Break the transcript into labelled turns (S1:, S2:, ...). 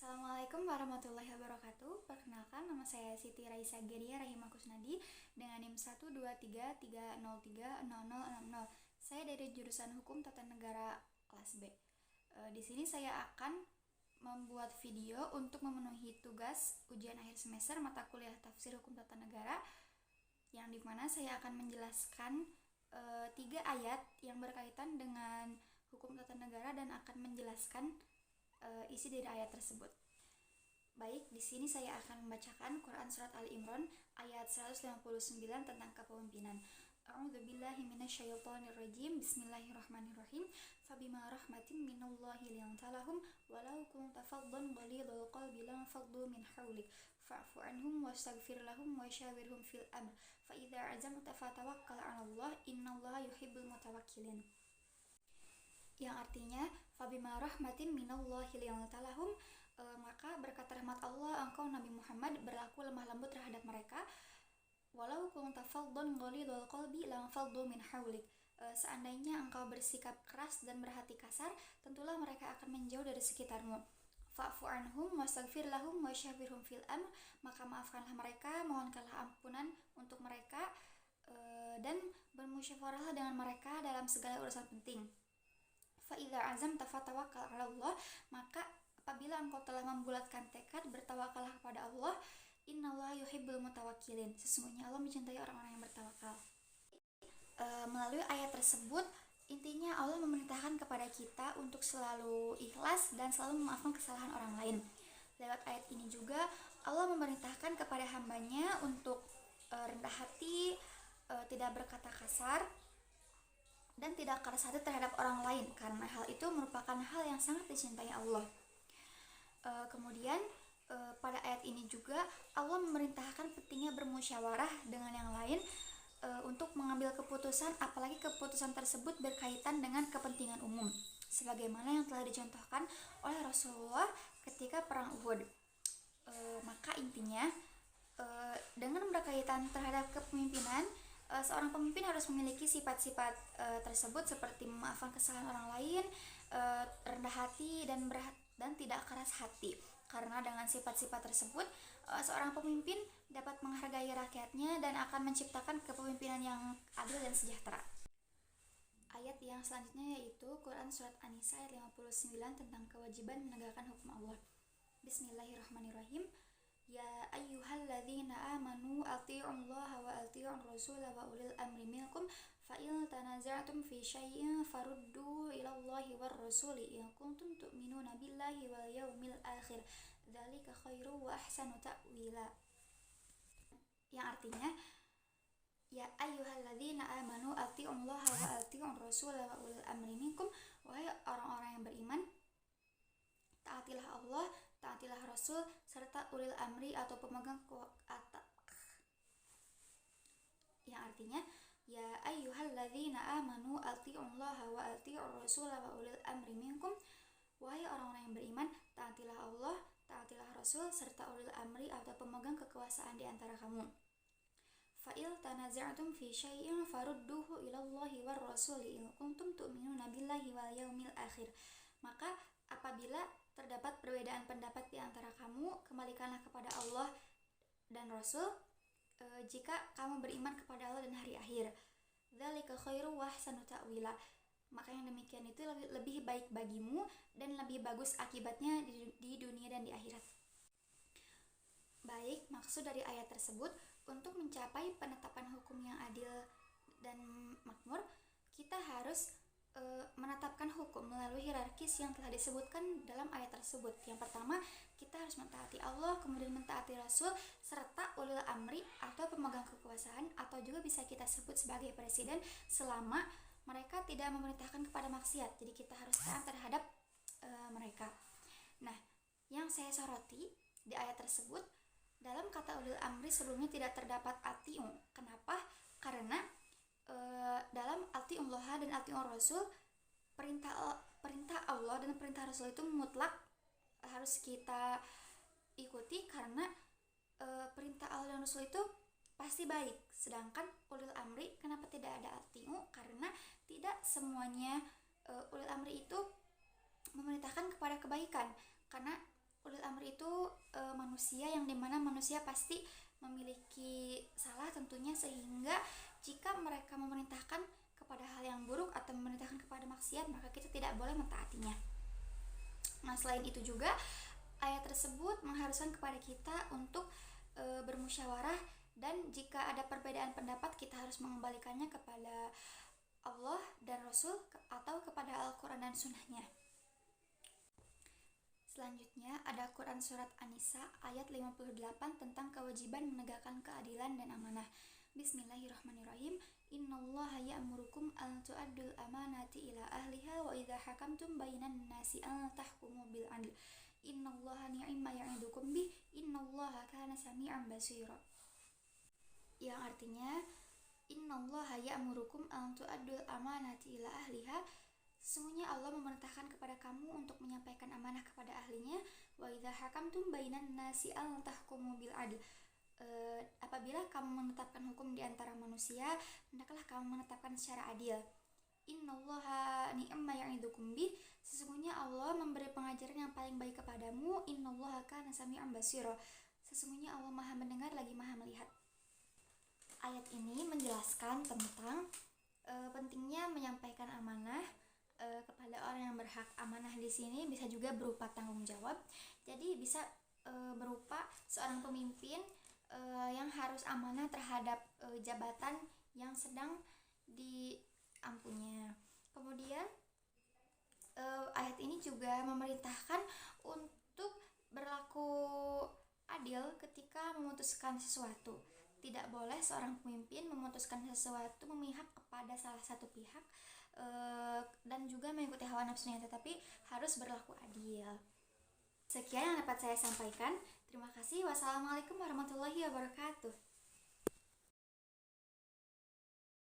S1: Assalamualaikum warahmatullahi wabarakatuh. Perkenalkan, nama saya Siti Raisa Geria Rahimakusnadi dengan NIM 12330300060. Saya dari jurusan Hukum Tata Negara kelas B. Di sini saya akan membuat video untuk memenuhi tugas ujian akhir semester mata kuliah Tafsir Hukum Tata Negara, yang dimana saya akan menjelaskan 3 ayat yang berkaitan dengan hukum tata negara dan akan menjelaskan isi dari ayat tersebut. Baik, di sini saya akan membacakan Quran Surat Ali Imran ayat 159 tentang kepemimpinan. A'udzubillahi minasyaitonirrajim. Bismillahirrahmanirrahim. Fabima rahmatin minallahi linta lahum walau kunta faddan ghalidhal qalbi lam faddu min hawlik fa'fu anhum wastaghfir lahum wa syawirhum fil amr fa idza azamta fatawakkal 'alallah innallaha yuhibbul mutawakkilin. Yang artinya fabima rahmatin minallahi linta lahum, maka berkat rahmat Allah engkau Nabi Muhammad berlaku lemah lembut terhadap mereka. Walau kunta faddan ghalidhal qalbi lam faddu min hawlik, seandainya engkau bersikap keras dan berhati kasar, tentulah mereka akan menjauh dari sekitarmu. Fa'fu anhum wastaghfir lahum wa syawirhum fil amr, maka maafkanlah mereka, mohonkanlah ampunan untuk mereka, dan bermusyawarahlah dengan mereka dalam segala urusan penting. Fa idza azamta fatawakkal 'alallah, maka apabila engkau telah membulatkan tekad, bertawakallah kepada Allah. Innallaha yuhibbul mutawakkilin, sesungguhnya Allah mencintai orang-orang yang bertawakal. Melalui ayat tersebut, intinya Allah memerintahkan kepada kita untuk selalu ikhlas dan selalu memaafkan kesalahan orang lain. Lewat ayat ini juga Allah memerintahkan kepada hambanya untuk rendah hati, tidak berkata kasar, dan tidak keras hati terhadap orang lain, karena hal itu merupakan hal yang sangat dicintai Allah. Kemudian pada ayat ini juga Allah memerintahkan pentingnya bermusyawarah dengan yang lain untuk mengambil keputusan, apalagi keputusan tersebut berkaitan dengan kepentingan umum, sebagaimana yang telah dicontohkan oleh Rasulullah ketika perang Uhud. Maka intinya dengan berkaitan terhadap kepemimpinan, seorang pemimpin harus memiliki sifat-sifat tersebut seperti memaafkan kesalahan orang lain, rendah hati dan tidak keras hati. Karena dengan sifat-sifat tersebut, seorang pemimpin dapat menghargai rakyatnya dan akan menciptakan kepemimpinan yang adil dan sejahtera. Ayat yang selanjutnya yaitu Quran Surat An-Nisa ayat 59 tentang kewajiban menegakkan hukum Allah. Bismillahirrahmanirrahim. Ya ayyuhalladzina amanu athi'ullaha wa athi'ur rasula wa ulil amri minkum fa in tanaza'tum fi syai'in farudduhu ilallahi war rasuli in kuntum tu'minuna billahi wal yawmil akhir dzalika khairu wa ahsanu ta'wila. Yang artinya, ya ayyuhalladzina amanu athi'ullaha wa athi'ur rasula wa ulil amri minkum, wahai orang-orang yang beriman, taatilah Allah, taatilah Rasul, serta ulil amri atau pemegang kekuasaan. Yang artinya, ya ayyuhalladzina amanu athi'ullaha wa athi'ur rasula wa ulil amri minkum, wahai orang-orang yang beriman, taatilah Allah, taatilah Rasul, serta ulil amri atau pemegang kekuasaan di antara kamu. Fa'il tanaza'tum fi syai'in farudduhu ilallahi war rasuli in kuntum tu'minuna billahi wal yawmil akhir. Maka apabila terdapat perbedaan pendapat di antara kamu, kembalikanlah kepada Allah dan Rasul jika kamu beriman kepada Allah dan hari akhir. Dzalika khairu wa ahsanu ta'wila. Maka yang demikian itu lebih baik bagimu dan lebih bagus akibatnya di dunia dan di akhirat. Baik, maksud dari ayat tersebut untuk mencapai penetapan hukum yang adil dan makmur, kita harus menetapkan hukum melalui hierarkis yang telah disebutkan dalam ayat tersebut. Yang pertama, kita harus mentaati Allah, kemudian mentaati Rasul, serta ulil amri atau pemegang kekuasaan, atau juga bisa kita sebut sebagai presiden, selama mereka tidak memerintahkan kepada maksiat. Jadi kita harus taat terhadap mereka. Nah, yang saya soroti di ayat tersebut, dalam kata ulil amri sebelumnya tidak terdapat ati'u. Kenapa? Karena dalam ati'ullah dan ati'ur rasul, perintah Allah dan perintah Rasul itu mutlak harus kita ikuti, karena perintah Allah dan Rasul itu pasti baik. Sedangkan ulil amri, kenapa tidak ada ati'u? Karena tidak semuanya ulil amri itu memerintahkan kepada kebaikan, karena ulil amri itu manusia, yang dimana manusia pasti memiliki salah tentunya, sehingga jika mereka memerintahkan kepada hal yang buruk atau memerintahkan kepada maksiat, maka kita tidak boleh mentaatinya. Nah, selain itu juga ayat tersebut mengharuskan kepada kita untuk bermusyawarah, dan jika ada perbedaan pendapat kita harus mengembalikannya kepada Allah dan Rasul atau kepada Al-Quran dan Sunnahnya. Selanjutnya ada Quran Surat An-Nisa ayat 58 tentang kewajiban menegakkan keadilan dan amanah. Bismillahirrahmanirrahim. Innallaha ya'murukum an tu'addul amanati ila ahliha wa idza hakamtum bainan nasi an tahkumu bil 'adl. Innallaha ni'ma ya'idukum bih. Innallaha kana sami'an basira. Yang artinya, Innallaha ya'murukum an tu'addul amanati ila ahliha. Sesungguhnya Allah memerintahkan kepada kamu untuk menyampaikan amanah kepada ahlinya. Wa idza hakamtum bainan nasi an tahkumu bil 'adl. Apabila kamu menetapkan hukum di antara manusia, hendaklah kamu menetapkan secara adil. Innallaha ni'ma ya'idukum bih. Sesungguhnya Allah memberi pengajaran yang paling baik kepadamu. Innallaha kana sami'an basira. Sesungguhnya Allah Maha mendengar lagi Maha melihat. Ayat ini menjelaskan tentang pentingnya menyampaikan amanah kepada orang yang berhak. Amanah di sini bisa juga berupa tanggung jawab. Jadi bisa berupa seorang pemimpin yang harus amanah terhadap jabatan yang sedang diampunya. Kemudian ayat ini juga memerintahkan untuk berlaku adil ketika memutuskan sesuatu. Tidak boleh seorang pemimpin memutuskan sesuatu memihak kepada salah satu pihak dan juga mengikuti hawa nafsunya, tetapi harus berlaku adil. Sekian yang dapat saya sampaikan. Terima kasih. Wassalamualaikum warahmatullahi wabarakatuh.